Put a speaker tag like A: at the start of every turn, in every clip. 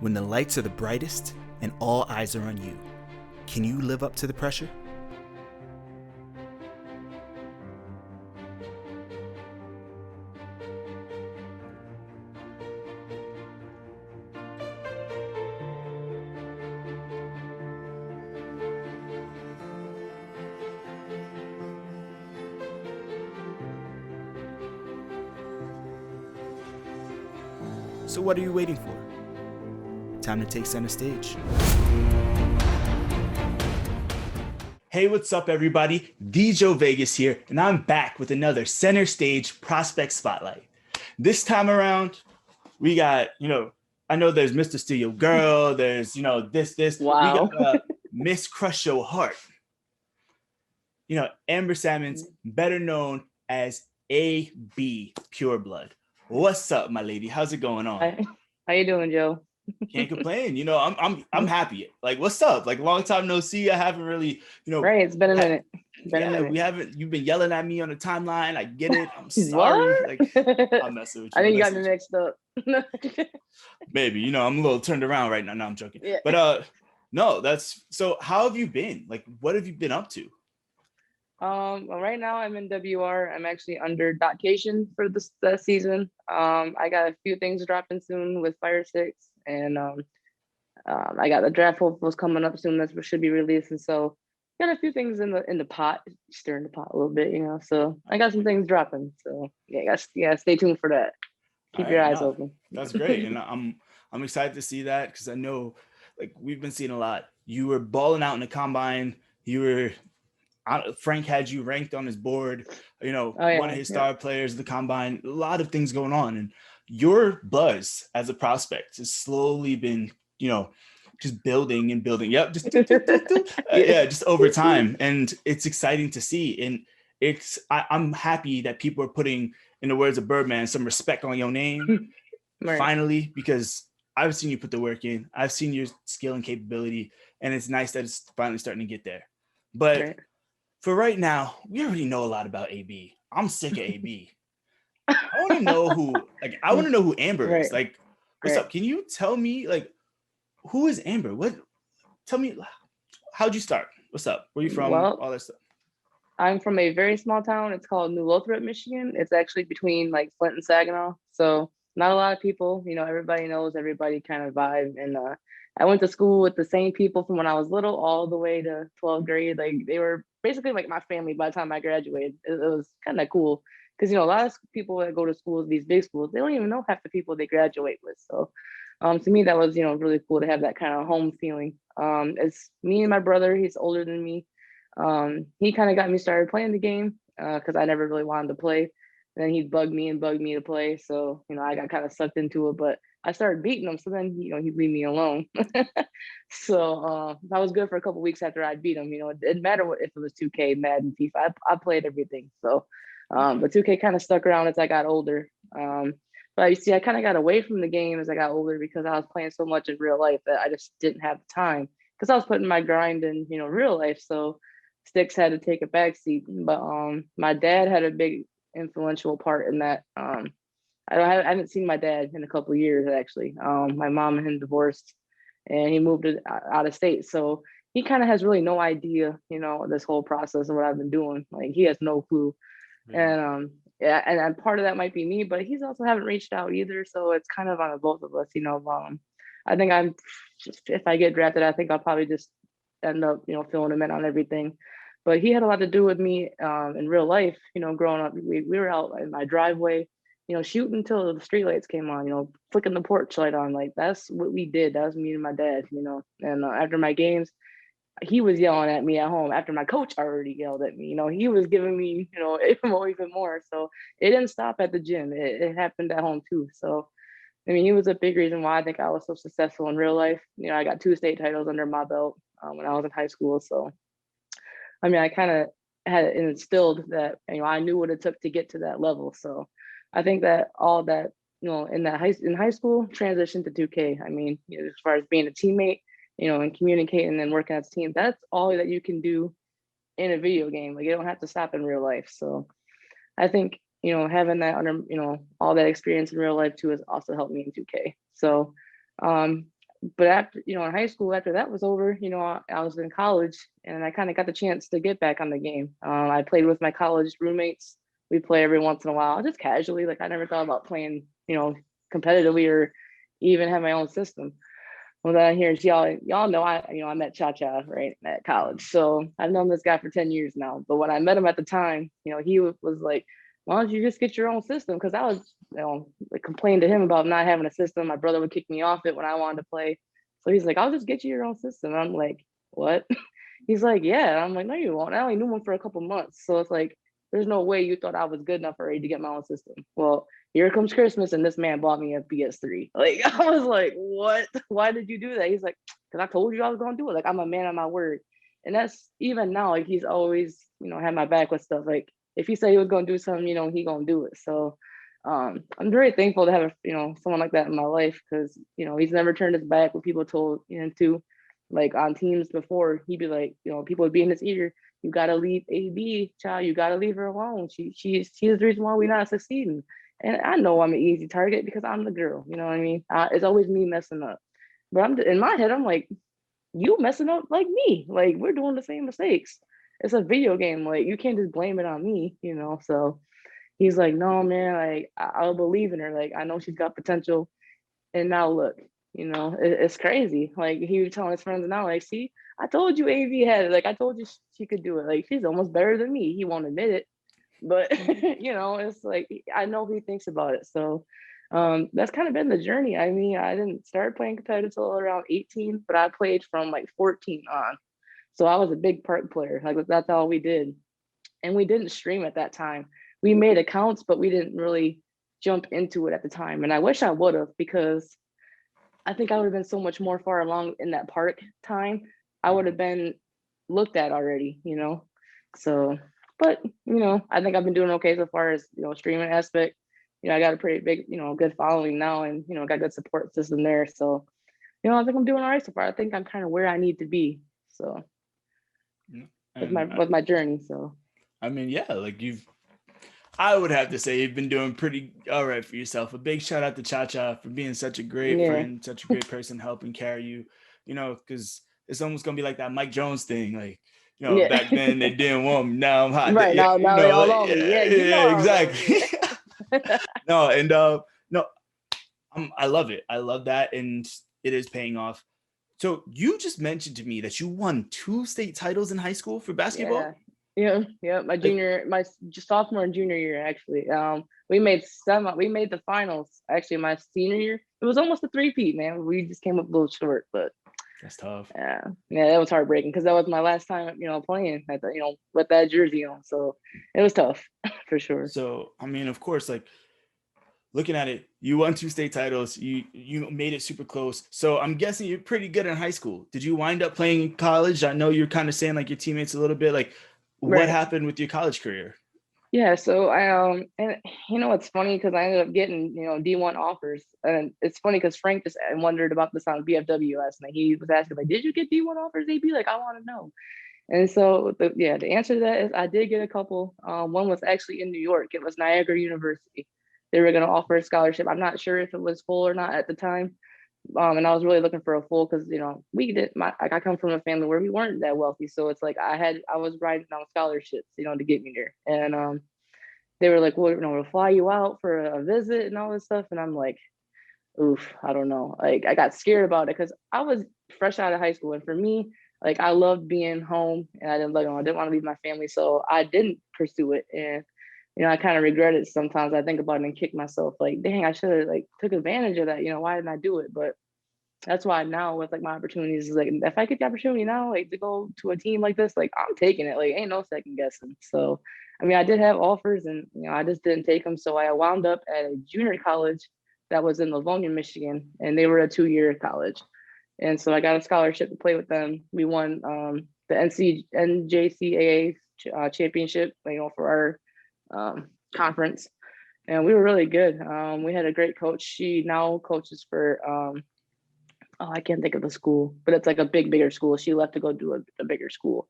A: When the lights are the brightest and all eyes are on you, can you live up to the pressure? So what are you waiting for? Time to take center stage. Hey, what's up, everybody? DJ Vegas here, and I'm back with another center stage prospect spotlight. This time around, we got, I know there's Mr. Steal Girl, there's, this.
B: Wow.
A: We got Miss Crush Your Heart. Amber Sammons, better known as A.B. Pureblood. What's up, my lady? How's it going on?
B: Hi. How you doing, Joe?
A: Can't complain. I'm happy. Like, what's up? Like, long time no see. I haven't really,
B: Right, it's been a minute.
A: We haven't. You've been yelling at me on the timeline. I get it. I'm sorry.
B: What?
A: Like, I'm messing with you.
B: I think you got me mixed up.
A: Maybe. I'm a little turned around right now. No, I'm joking.
B: Yeah.
A: But no, that's so. How have you been? Like, what have you been up to?
B: Well, right now I'm in WR. I'm actually under docation for this season. I got a few things dropping soon with Fire Six, and I got the draft hopefuls coming up soon that should be released, and so got a few things in the pot, stirring the pot a little bit, So I got some things dropping. So yeah, stay tuned for that. Keep your eyes open.
A: That's great, and I'm excited to see that because I know, like, we've been seeing a lot. You were balling out in the combine. Frank had you ranked on his board, one of his star players of the combine, a lot of things going on. And your buzz as a prospect has slowly been, just building and building. Yep. Just over time. And it's exciting to see. And I'm happy that people are putting, in the words of Birdman, some respect on your name finally, because I've seen you put the work in. I've seen your skill and capability, and it's nice that it's finally starting to get there. But for right now, we already know a lot about AB. I'm sick of AB. I want to know who Amber is. Like, what's up? Can you tell me, like, who is Amber? Tell me, how'd you start? What's up? Where are you from?
B: Well,
A: all that stuff.
B: I'm from a very small town. It's called New Lothrop, Michigan. It's actually between like Flint and Saginaw. So not a lot of people, everybody knows everybody kind of vibe. And I went to school with the same people from when I was little all the way to 12th grade. Like, they were basically like my family by the time I graduated. It was kind of cool because, a lot of people that go to schools, these big schools, they don't even know half the people they graduate with. So to me, that was, really cool to have that kind of home feeling. It's me and my brother. He's older than me. He kind of got me started playing the game because I never really wanted to play. Then he'd bug me to play. So, I got kind of sucked into it, but I started beating him. So then, he'd leave me alone. So I was good for a couple of weeks after I beat him. It didn't matter if it was 2K, Madden, FIFA. I played everything. So, but 2K kind of stuck around as I got older. But you see, I kind of got away from the game as I got older because I was playing so much in real life that I just didn't have the time because I was putting my grind in, real life. So sticks had to take a backseat. But my dad had a big influential part in that. I haven't seen my dad in a couple of years, actually. My mom and him divorced and he moved out of state. So he kind of has really no idea, this whole process of what I've been doing. Like, he has no clue. And and part of that might be me, but he's also haven't reached out either. So it's kind of on both of us, I think if I get drafted, I think I'll probably just end up, filling him in on everything. But he had a lot to do with me in real life, growing up. We were out in my driveway, shooting until the streetlights came on, flicking the porch light on. Like, that's what we did. That was me and my dad, And after my games, he was yelling at me at home after my coach already yelled at me. He was giving me, even more. So it didn't stop at the gym. It happened at home too. So, I mean, he was a big reason why I think I was so successful in real life. I got 2 state titles under my belt when I was in high school. So, I mean, I kind of had it instilled that, I knew what it took to get to that level. So I think that all that, in high school transitioned to 2K. I mean, as far as being a teammate, and communicating and working as a team, that's all that you can do in a video game. Like, you don't have to stop in real life. So I think, having that all that experience in real life too has also helped me in 2K. So but after, in high school, after that was over, I was in college and I kind of got the chance to get back on the game. I played with my college roommates. We play every once in a while, just casually. Like I never thought about playing, competitively or even have my own system. Well, then here's y'all know I met Cha Cha right at college. So I've known this guy for 10 years now. But when I met him at the time, he was like, why don't you just get your own system? Because I was, like complained to him about not having a system. My brother would kick me off it when I wanted to play. So he's like, I'll just get you your own system. And I'm like, what? He's like, yeah. And I'm like, no, you won't. I only knew him for a couple months. So it's like, there's no way you thought I was good enough already to get my own system. Well, here comes Christmas and this man bought me a PS3. Like, I was like, what? Why did you do that? He's like, because I told you I was going to do it. Like, I'm a man of my word. And that's even now, like, he's always, had my back with stuff. Like, if he said he was going to do something, he going to do it. So I'm very thankful to have, someone like that in my life because, he's never turned his back when people told him to. Like, on teams before, he'd be like, people would be in his ear, you got to leave AB, child, you got to leave her alone. She's the reason why we're not succeeding. And I know I'm an easy target because I'm the girl, you know what I mean? It's always me messing up. But in my head, I'm like, you messing up like me. Like, we're doing the same mistakes. It's a video game. Like, you can't just blame it on me, So he's like, no, man, like, I'll believe in her. Like, I know she's got potential. And now look, it's crazy. Like, he was telling his friends now, like, see, I told you AV had it. Like, I told you she could do it. Like, she's almost better than me. He won't admit it. But it's like I know he thinks about it. So that's kind of been the journey. I mean, I didn't start playing competitive until around 18, but I played from like 14 on. So I was a big park player. Like that's all we did. And we didn't stream at that time. We made accounts, but we didn't really jump into it at the time. And I wish I would have because I think I would have been so much more far along in that park time. I would have been looked at already, So but I think I've been doing okay so far as streaming aspect. I got a pretty big good following now, and got a good support system there. So I think I'm doing all right so far. I think I'm kind of where I need to be. So with my journey. So
A: I mean, yeah, like I would have to say you've been doing pretty all right for yourself. A big shout out to Cha Cha for being such a great friend, such a great person, helping carry you. Because it's almost gonna be like that Mike Jones thing, like. Back then they didn't want me. Now I'm hot.
B: Right now they all love me. Yeah,
A: exactly. No, and no, I love it. I love that, and it is paying off. So you just mentioned to me that you won 2 state titles in high school for basketball.
B: Yeah. My sophomore and junior year actually. We made the finals actually my senior year. It was almost a three-peat, man. We just came up a little short, but.
A: That's tough.
B: Yeah, that was heartbreaking because that was my last time, playing at the, with that jersey on. So it was tough for sure.
A: So I mean, of course, like looking at it, you won 2 state titles. You made it super close. So I'm guessing you're pretty good in high school. Did you wind up playing in college? I know you're kind of saying like your teammates a little bit. Like, what happened with your college career?
B: Yeah, so I and it's funny because I ended up getting D1 offers, and it's funny because Frank just wondered about this on BFW last night. He was asking like, "Did you get D1 offers, AB?" Like, I want to know. And so the answer to that is I did get a couple. One was actually in New York. It was Niagara University. They were going to offer a scholarship. I'm not sure if it was full or not at the time. And I was really looking for a full because I come from a family where we weren't that wealthy, so it's like I was riding on scholarships, to get me there. And they were like, well, we'll fly you out for a visit and all this stuff, and I'm like, oof, I don't know. Like I got scared about it because I was fresh out of high school, and for me, like I loved being home, and I didn't want to leave my family, so I didn't pursue it. And I kind of regret it sometimes. I think about it and kick myself like, dang, I should have like took advantage of that. Why didn't I do it? But that's why now with like my opportunities is like, if I get the opportunity now, like to go to a team like this, like I'm taking it. Like ain't no second guessing. So, I mean, I did have offers and, I just didn't take them. So I wound up at a junior college that was in Livonia, Michigan, and they were a 2-year college. And so I got a scholarship to play with them. We won the NJCAA championship, for our conference, and we were really good. We had a great coach. She now coaches for I can't think of the school, but it's like a bigger school. She left to go do a bigger school.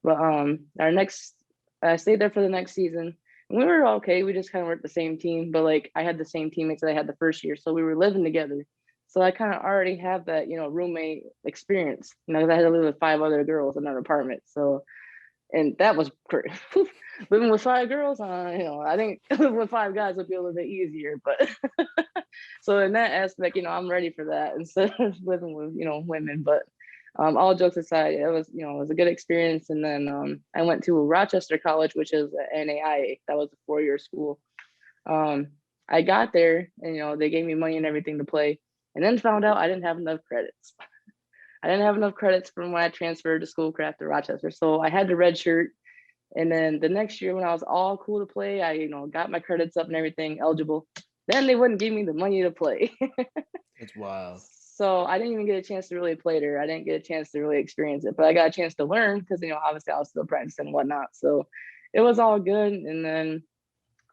B: But I stayed there for the next season. And we were okay. We just kind of worked the same team, but like I had the same teammates that I had the first year, so we were living together. So I kind of already have that, roommate experience, because I had to live with 5 other girls in an apartment. So, and that was great. Living with 5 girls, I think living with 5 guys would be a little bit easier. But so in that aspect, I'm ready for that instead of living with, women. But all jokes aside, it was a good experience. And then I went to Rochester College, which is an NAIA. That was a 4-year school. I got there and, they gave me money and everything to play, and then found out I didn't have enough credits. I didn't have enough credits from when I transferred to Schoolcraft to Rochester. So I had to redshirt. And then the next year when I was all cool to play, I, got my credits up and everything eligible. Then they wouldn't give me the money to play.
A: That's wild.
B: So I didn't even get a chance to really play there. I didn't get a chance to really experience it, but I got a chance to learn because, obviously I was still practicing and whatnot. So it was all good. And then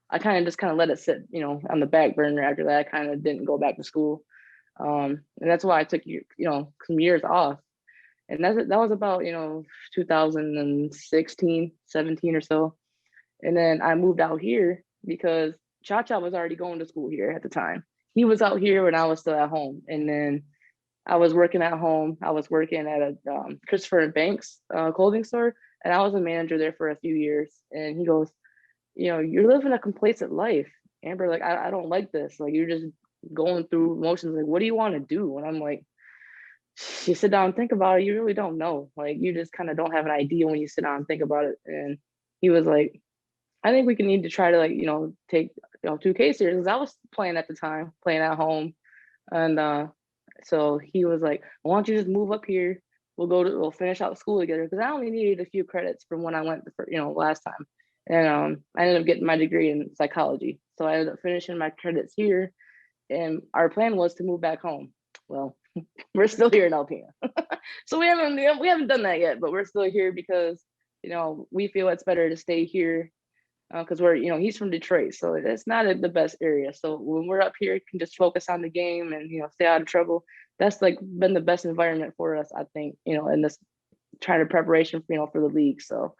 B: I kind of let it sit, on the back burner. After that, I kind of didn't go back to school. And that's why I took, some years off. And that was about, 2016, 17 or so. And then I moved out here because Cha-Cha was already going to school here at the time. He was out here when I was still at home. And then I was working at home. I was working at a Christopher and Banks clothing store. And I was a manager there for a few years. And he goes, you're living a complacent life, Amber. Like, I don't like this. Like, you're just going through emotions. Like, what do you want to do? And I'm like, you sit down and think about it, you really don't know. Like, you just kind of don't have an idea when you sit down and think about it. And he was like, I think we can need to try to, like, take 2K serious, because I was playing at the time, playing at home. And so he was like, why don't you just move up here? We'll finish out school together, because I only needed a few credits from when I went last time. And I ended up getting my degree in psychology. So I ended up finishing my credits here. And our plan was to move back home. Well, we're still here in Alpena. So we haven't done that yet, but we're still here because, we feel it's better to stay here because he's from Detroit. So it's not the best area. So when we're up here, we can just focus on the game and, stay out of trouble. That's like been the best environment for us, I think, in this trying to preparation, for the league. So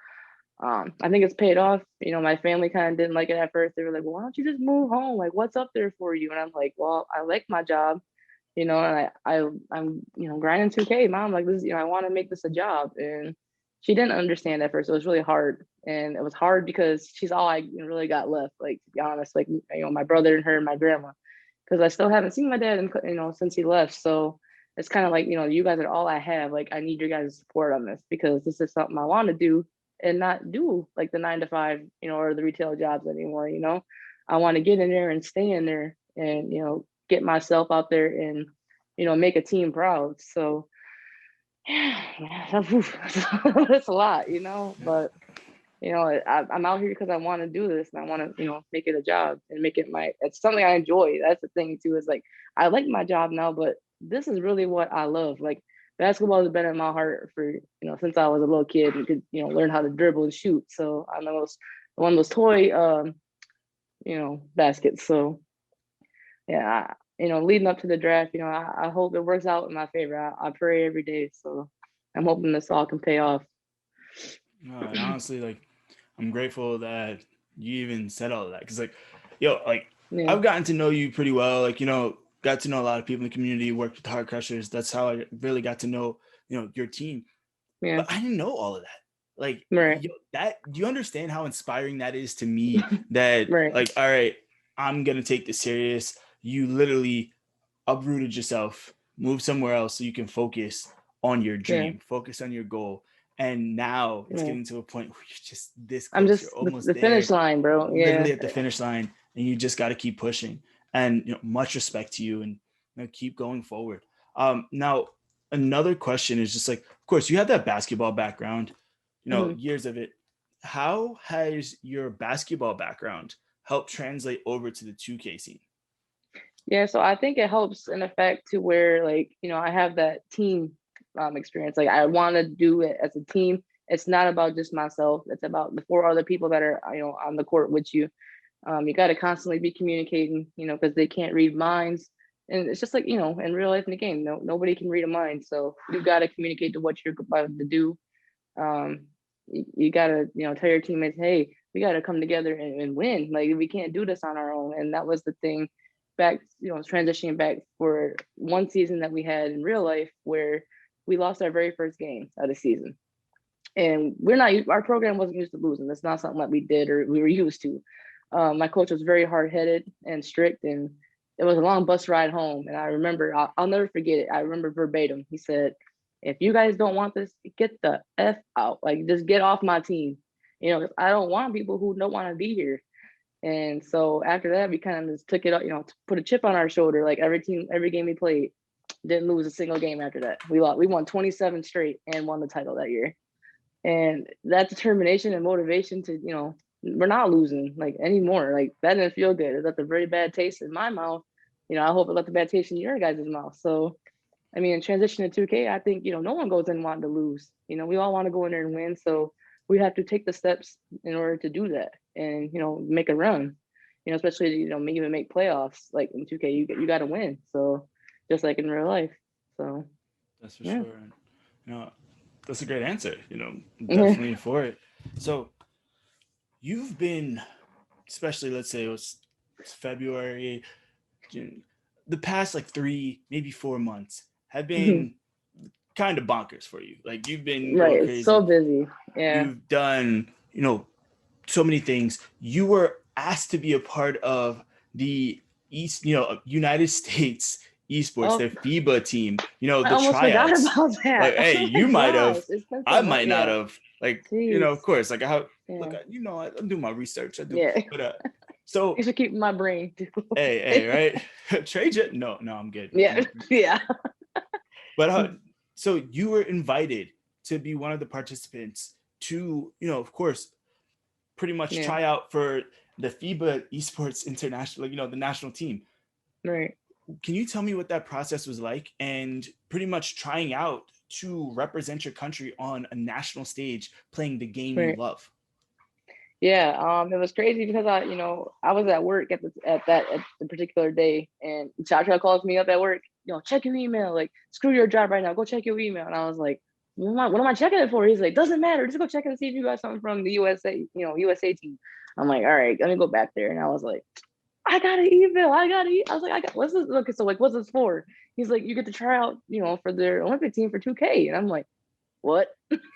B: I think it's paid off. My family kind of didn't like it at first. They were like, well, why don't you just move home? Like, what's up there for you? And I'm like, well, I like my job, and I'm grinding 2K, mom. Like, this, I want to make this a job. And she didn't understand at first. It was really hard. And it was hard because she's all I really got left, like, to be honest, like, my brother and her and my grandma, because I still haven't seen my dad, since he left. So it's kind of like, you guys are all I have. Like, I need your guys' support on this, because this is something I want to do and not do like the 9 to 5, or the retail jobs anymore. I want to get in there and stay in there and, get myself out there and, make a team proud. So yeah, that's a lot, but, I'm out here because I want to do this, and I want to, make it a job and make it it's something I enjoy. That's the thing too, is like, I like my job now, but this is really what I love. Like, basketball has been in my heart for, since I was a little kid and could, learn how to dribble and shoot. So I'm one of those toy, baskets. So yeah, leading up to the draft, I hope it works out in my favor. I pray every day. So I'm hoping this all can pay off.
A: And honestly, like, I'm grateful that you even said all of that. Cause like, I've gotten to know you pretty well. Like, got to know a lot of people in the community, worked with Heart Crushers. That's how I really got to know, your team. Yeah. But I didn't know all of that. Like,
B: right.
A: Do you understand how inspiring that is to me? That right. Like, all right, I'm going to take this serious. You literally uprooted yourself, moved somewhere else so you can focus on your dream, focus on your goal. And now it's getting to a point where you're just this close.
B: I'm just
A: you're almost
B: the finish line, bro. Yeah.
A: Literally at the finish line, and you just got to keep pushing. And much respect to you, and keep going forward. Now, another question is just like, of course, you have that basketball background, years of it. How has your basketball background helped translate over to the 2K scene?
B: Yeah, so I think it helps in effect to where, like, I have that team experience. Like, I want to do it as a team. It's not about just myself. It's about the 4 other people that are, on the court with you. You got to constantly be communicating, because they can't read minds. And it's just like, in real life in the game, nobody can read a mind. So you got to communicate to what you're about to do. You got to, tell your teammates, hey, we got to come together and win. Like, we can't do this on our own. And that was the thing back, transitioning back for one season that we had in real life where we lost our very first game of the season. And our program wasn't used to losing. That's not something that we did or we were used to. My coach was very hard-headed and strict, and it was a long bus ride home. And I remember, I'll never forget it. I remember verbatim. He said, if you guys don't want this, get the F out. Like, just get off my team. I don't want people who don't want to be here. And so after that, we kind of just took it up, to put a chip on our shoulder. Like every game we played, didn't lose a single game after that. We won 27 straight and won the title that year. And that determination and motivation to, we're not losing like anymore. Like that didn't feel good. It left a very bad taste in my mouth. I hope it left a bad taste in your guys' mouth. So, I mean, in transition to 2K, I think, no one goes in wanting to lose. We all want to go in there and win. So we have to take the steps in order to do that and, make a run, especially, even make playoffs. Like in 2K, you got to win. So just like in real life. So
A: that's for sure. That's a great answer, definitely for it. So you've been, especially let's say it's February, June, the past like 3, maybe 4 months have been kind of bonkers for you. Like you've been
B: right,
A: crazy.
B: So busy. Yeah.
A: You've done, so many things. You were asked to be a part of the United States esports, their FIBA team, the
B: I almost
A: tryouts.
B: Forgot about that.
A: Like, hey, you might have, I might not have. Like,
B: Jeez.
A: Of course, like look, I'm doing my research. I do.
B: Yeah.
A: But so
B: you should keep my brain too.
A: hey, right? Trade it? No, I'm good.
B: Yeah, yeah.
A: But so you were invited to be one of the participants to, of course, pretty much try out for the FIBA Esports International, the national team.
B: Right.
A: Can you tell me what that process was like and pretty much trying out to represent your country on a national stage, playing the game you love?
B: Yeah, it was crazy because I was at work at the particular day, and Chacha calls me up at work. Check your email. Like, screw your job right now. Go check your email. And I was like, what am I checking it for? He's like, doesn't matter. Just go check and see if you got something from the USA, USA team. I'm like, all right, let me go back there. And I was like, I got an email. I was like, what's this? Look, so like, what's this for? He's like, you get to try out, for their Olympic team for 2K. And I'm like, what?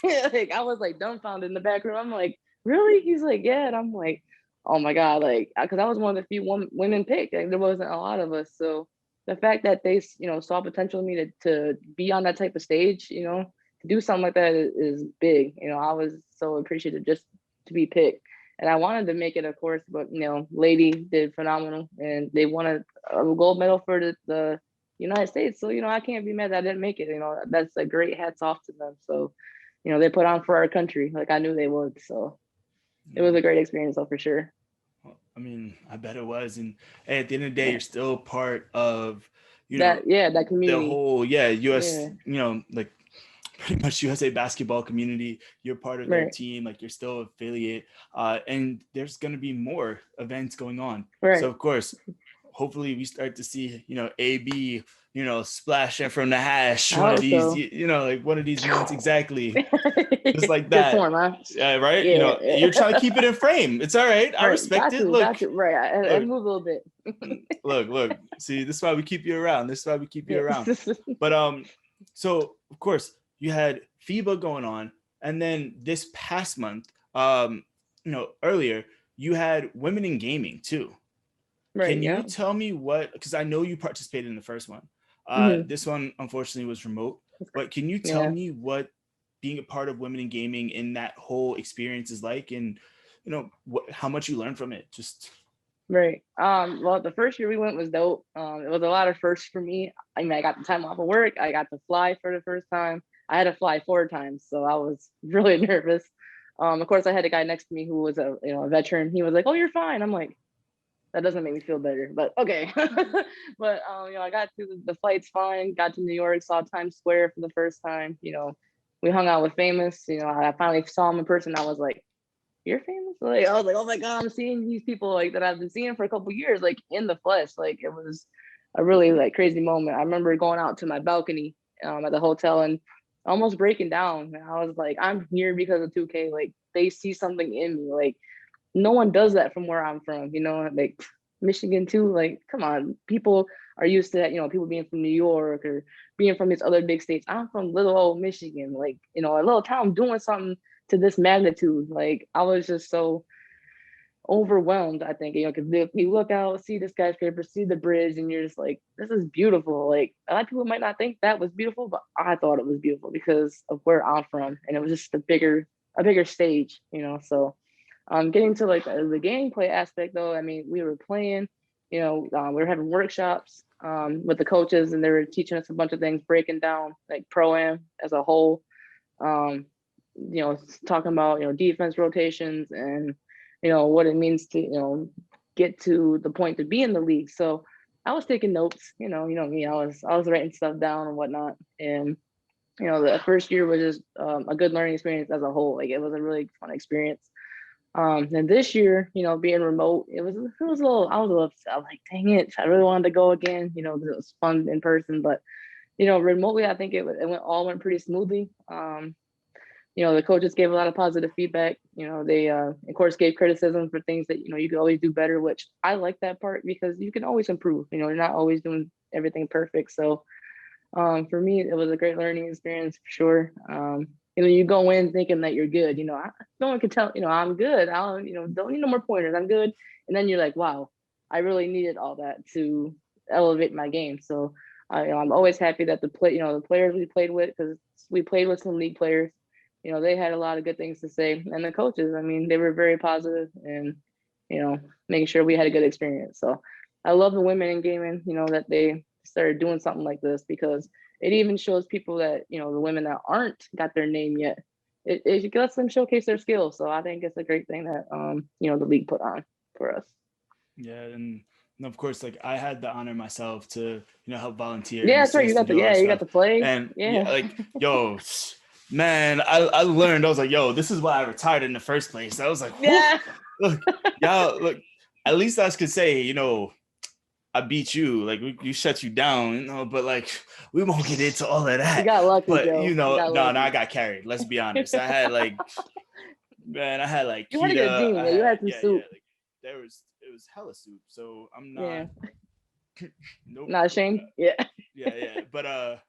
B: Like, I was like dumbfounded in the back room. I'm like, really? He's like, yeah. And I'm like, oh my God, like, because I was one of the few women picked. Like, there wasn't a lot of us. So the fact that they, saw potential in me to be on that type of stage, to do something like that is big. I was so appreciative just to be picked. And I wanted to make it, of course, but, Lady did phenomenal. And they won a gold medal for the United States. So, I can't be mad that I didn't make it. That's a great hats off to them. So, they put on for our country like I knew they would. So it was a great experience, though, for sure.
A: Well, I mean, I bet it was. And hey, at the end of the day, you're still part of,
B: that community.
A: The whole, US, like pretty much USA basketball community. You're part of their team, like you're still affiliate. And there's going to be more events going on.
B: Right.
A: So, of course, hopefully we start to see, AB, splashing from the hash, one of these, like one of these months exactly. Just like that.
B: Good form, huh?
A: Yeah, right? Yeah, you're trying to keep it in frame. It's all right. I respect it. Look.
B: Right. I move a little bit.
A: Look. See, this is why we keep you around. But so of course you had FIBA going on, and then this past month, earlier, you had Women in Gaming too. Right. Can you tell me because I know you participated in the first one. This one unfortunately was remote, but can you tell me what being a part of Women in Gaming in that whole experience is like, and how much you learned from it? Just
B: right. Well, the first year we went was dope. It was a lot of firsts for me. I mean, I got the time off of work. I got to fly for the first time. I had to fly 4 times, so I was really nervous. Of course, I had a guy next to me who was a veteran. He was like, "Oh, you're fine." I'm like, that doesn't make me feel better, but okay. But I got through the flights fine. Got to New York, saw Times Square for the first time. We hung out with Famous. I finally saw him in person. I was like, "You're Famous?" Like, I was like, "Oh my God, I'm seeing these people like that I've been seeing for a couple of years, like in the flesh." Like, it was a really like crazy moment. I remember going out to my balcony at the hotel and almost breaking down. And I was like, I'm here because of 2K. Like, they see something in me. Like, no one does that from where I'm from, like Michigan too. Like, come on, people are used to that, people being from New York or being from these other big states. I'm from little old Michigan, like, a little town doing something to this magnitude. Like, I was just so overwhelmed, I think, because you look out, see the skyscraper, see the bridge, and you're just like, this is beautiful. Like, a lot of people might not think that was beautiful, but I thought it was beautiful because of where I'm from, and it was just a bigger stage, So, getting to like the gameplay aspect, though, I mean, we were playing, we were having workshops with the coaches, and they were teaching us a bunch of things, breaking down like pro-am as a whole, talking about defense rotations and what it means to get to the point to be in the league. So I was taking notes, me, I was writing stuff down and whatnot. And the first year was just a good learning experience as a whole. Like, it was a really fun experience. And this year, being remote, it was a little, I was a little upset. I was like, dang it, I really wanted to go again, because it was fun in person. But remotely, I think it went pretty smoothly. The coaches gave a lot of positive feedback. They of course gave criticism for things that you could always do better, which I like that part because you can always improve. You're not always doing everything perfect. So for me, it was a great learning experience for sure. You go in thinking that you're good. No one can tell. I'm good. I don't need no more pointers. I'm good. And then you're like, wow, I really needed all that to elevate my game. So I'm always happy that the players we played with, because we played with some league players. They had a lot of good things to say, and the coaches, I mean, they were very positive and, making sure we had a good experience. So I love the women in gaming, that they started doing something like this, because it even shows people that, the women that aren't got their name yet, it lets them showcase their skills. So I think it's a great thing that, the league put on for us.
A: Yeah. And of course, like, I had the honor myself to, help volunteer.
B: Yeah, that's right. You got to play.
A: And like, yo, man, I learned, I was like, yo, this is why I retired in the first place. I was like, yeah, look, at least I could say, I beat you, like, you shut you down, but like, we won't get into all of that.
B: You got lucky,
A: but
B: Joe.
A: no, I got carried. Let's be honest. I had like, man, I had like,
B: you had a good team. You had some soup.
A: Like, it was hella soup. So I'm not,
B: nope. Not ashamed. Yeah.
A: yeah. But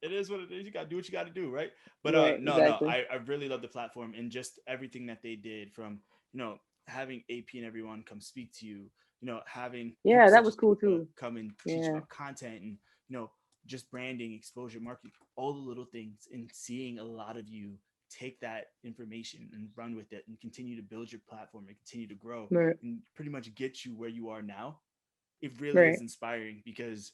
A: it is what it is. You got to do what you got to do, right? But no, I really love the platform and just everything that they did, from having AP and everyone come speak to you, having
B: that was cool too,
A: come and teach about content and just branding, exposure, marketing, all the little things, and seeing a lot of you take that information and run with it and continue to build your platform and continue to grow and pretty much get you where you are now. It really is inspiring, because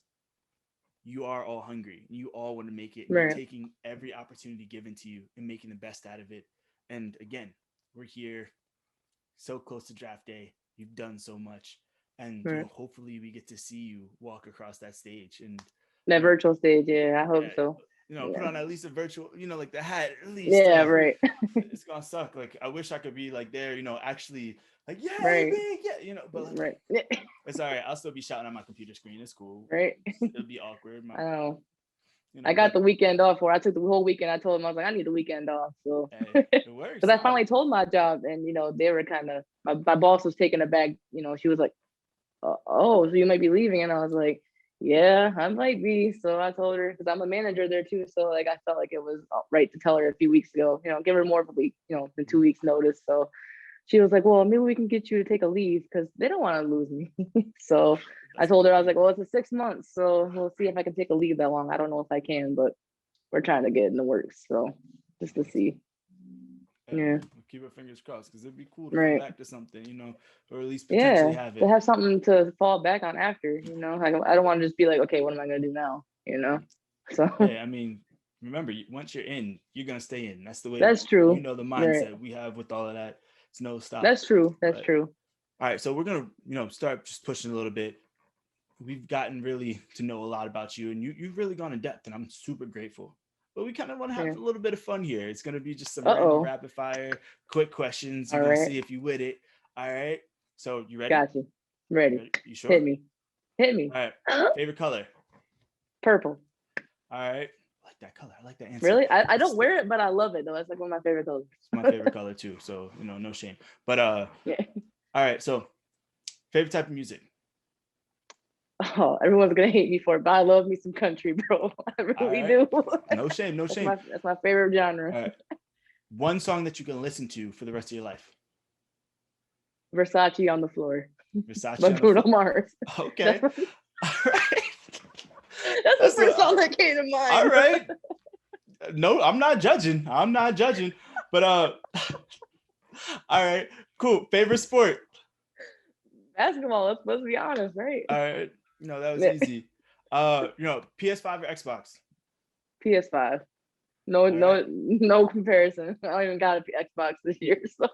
A: you are all hungry. You all want to make it. You're taking every opportunity given to you and making the best out of it. And again, we're here so close to draft day. You've done so much. And hopefully we get to see you walk across that stage. And
B: that virtual stage, I hope so.
A: Put on at least a virtual, like the hat, at least. It's gonna suck. Like, I wish I could be like there, actually, like, big, but like, it's all right. I'll still be shouting at my computer screen. It's cool. It'll be awkward.
B: I know. I got the weekend off I took the whole weekend. I told them, I was like, I need the weekend off. So
A: it works.
B: Because I finally told my job, and they were kind of, my boss was taken aback. She was like, oh, so you might be leaving. And I was like, yeah, I might be. So I told her, because I'm a manager there too. So like, I felt like it was right to tell her a few weeks ago, give her more of a week, than 2 weeks notice. So she was like, well, maybe we can get you to take a leave, because they don't want to lose me. So I told her, I was like, well, it's a 6 months. So we'll see if I can take a leave that long. I don't know if I can, but we're trying to get in the works. So just to see. Yeah.
A: We'll keep our fingers crossed, because it'd be cool to come back to something, or at least potentially have it.
B: To have something to fall back on after, Like, I don't want to just be like, okay, what am I going to do now? So.
A: Hey, I mean, remember, once you're in, you're going to stay in. That's the way.
B: That's true.
A: The mindset we have with all of that. It's no stop.
B: That's true. That's true.
A: All right. So we're going to, start just pushing a little bit. We've gotten really to know a lot about you, and you've really gone in depth, and I'm super grateful. But we kind of want to have a little bit of fun here. It's going to be just some random rapid fire, quick questions. You're going to see if you with it. All right. So you ready?
B: Got you. Ready.
A: You sure?
B: Hit me.
A: All right. Favorite color?
B: Purple.
A: All right. I like that color. I like that answer.
B: Really? I don't wear it, but I love it though. It's like one of my favorite colors.
A: It's my favorite color too. So, no shame. But all right. So favorite type of music?
B: Oh, everyone's gonna hate me for it, but I love me some country, bro. I really do.
A: No shame, no shame.
B: That's my favorite genre.
A: All right. One song that you can listen to for the rest of your life.
B: Versace on the Floor.
A: Versace
B: by
A: on
B: Bruno
A: the floor.
B: Mars.
A: Okay. All right.
B: That's the first song that came to mind.
A: All right. No, I'm not judging. But all right, cool. Favorite sport?
B: Basketball. Let's be honest, right?
A: All right. No, that was easy. PS5 or Xbox?
B: PS5. No comparison. I don't even got an Xbox this year. So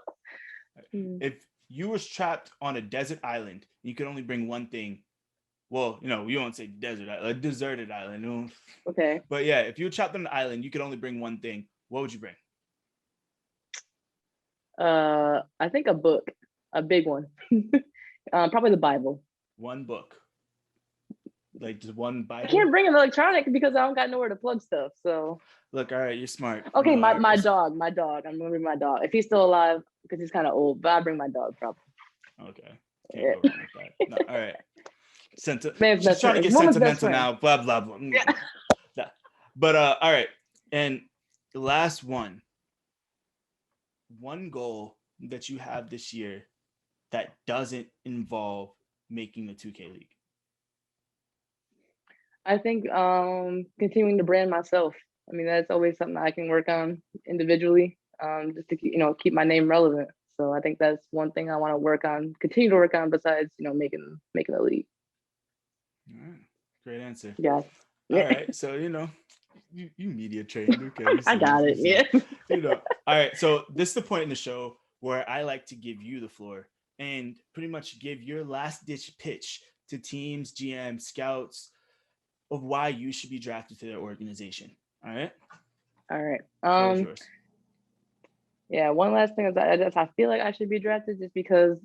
A: if you was trapped on a desert island, you could only bring one thing. Well, you won't say desert, a deserted island.
B: Okay.
A: But yeah, if you were trapped on an island, you could only bring one thing. What would you bring?
B: I think a book, a big one. Probably the Bible.
A: One book. Like just one Bible.
B: I can't bring an electronic because I don't got nowhere to plug stuff. So
A: look, all right, you're smart.
B: Okay, my dog. I'm gonna bring my dog if he's still alive because he's kind of old. But I bring my dog probably.
A: Okay. Can't go wrong with that. No, all right. Just trying to get sentimental now. Blah blah blah. Yeah. But all right, and the last one goal that you have this year that doesn't involve making the 2K League.
B: I think continuing to brand myself. I mean, that's always something I can work on individually, just to keep my name relevant. So I think that's one thing I want to continue to work on besides making the league.
A: All right. Great answer.
B: Yeah.
A: All right. So you media trained. Okay.
B: I got it. Yeah.
A: All right. So this is the point in the show where I like to give you the floor and pretty much give your last ditch pitch to teams, GM, scouts of why you should be drafted to their organization. All right.
B: All right. Yeah. One last thing is I feel like I should be drafted just because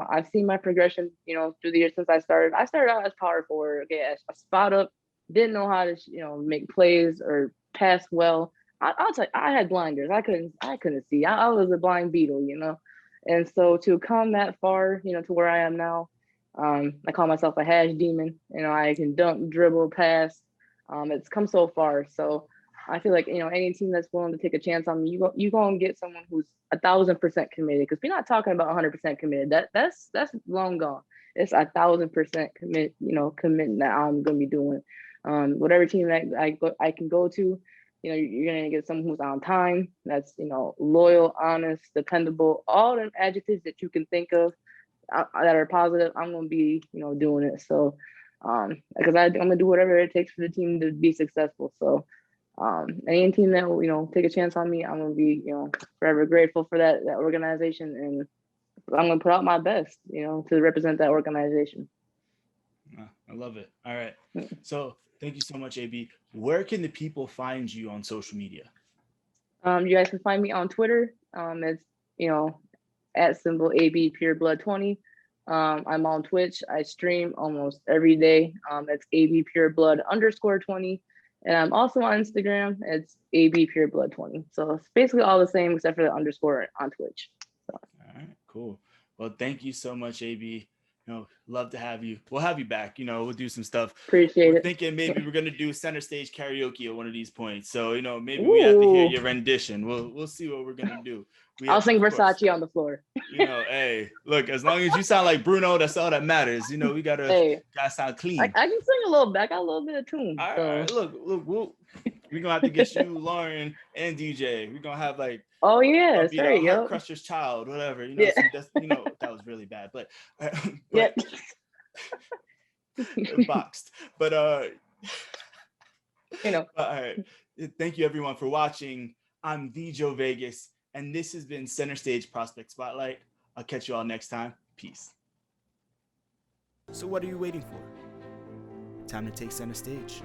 B: I've seen my progression through the years since I started. I started out as power forward, okay, a spot up, didn't know how to make plays or pass well. I'll tell you, I had blinders. I couldn't see. I was a blind beetle, and so to come that far, to where I am now. I call myself a hash demon. I can dunk, dribble, pass. It's come so far. So I feel like, any team that's willing to take a chance on me, you gonna get someone who's 1,000% committed. Because we're not talking about 100% committed. That's long gone. It's 1,000% commitment that I'm gonna be doing. Whatever team that I can go to, you're gonna get someone who's on time. That's loyal, honest, dependable. All the adjectives that you can think of. That are positive, I'm gonna be doing it. So because I'm gonna do whatever it takes for the team to be successful. So any team that will take a chance on me, I'm gonna be forever grateful for that organization, and I'm gonna put out my best to represent that organization.
A: I love it. All right, so thank you so much, AB. Where can the people find you on social media?
B: You guys can find me on Twitter. It's at symbol AB Pureblood 20. I'm on Twitch. I stream almost every day. That's AB Pureblood _20. And I'm also on Instagram. It's AB Pureblood 20. So it's basically all the same except for the underscore on Twitch. So.
A: All right, cool. Well, thank you so much, AB. Love to have you. We'll have you back. We'll do some stuff.
B: Appreciate it.
A: Thinking maybe we're gonna do center stage karaoke at one of these points. So maybe we have to hear your rendition. We'll see what we're gonna do.
B: I'll sing Versace on the floor.
A: Hey, look, as long as you sound like Bruno, that's all that matters. We gotta sound clean.
B: I can sing a little bit. I got a little bit of tune.
A: All right, look, we're gonna have to get you, Lauren, and DJ. We're gonna have like
B: there you go.
A: Crusher's Child, whatever. That was really bad, but boxed. But all right. Thank you everyone for watching. I'm the Joe Vegas, and this has been Center Stage Prospect Spotlight. I'll catch you all next time. Peace. So what are you waiting for? Time to take center stage.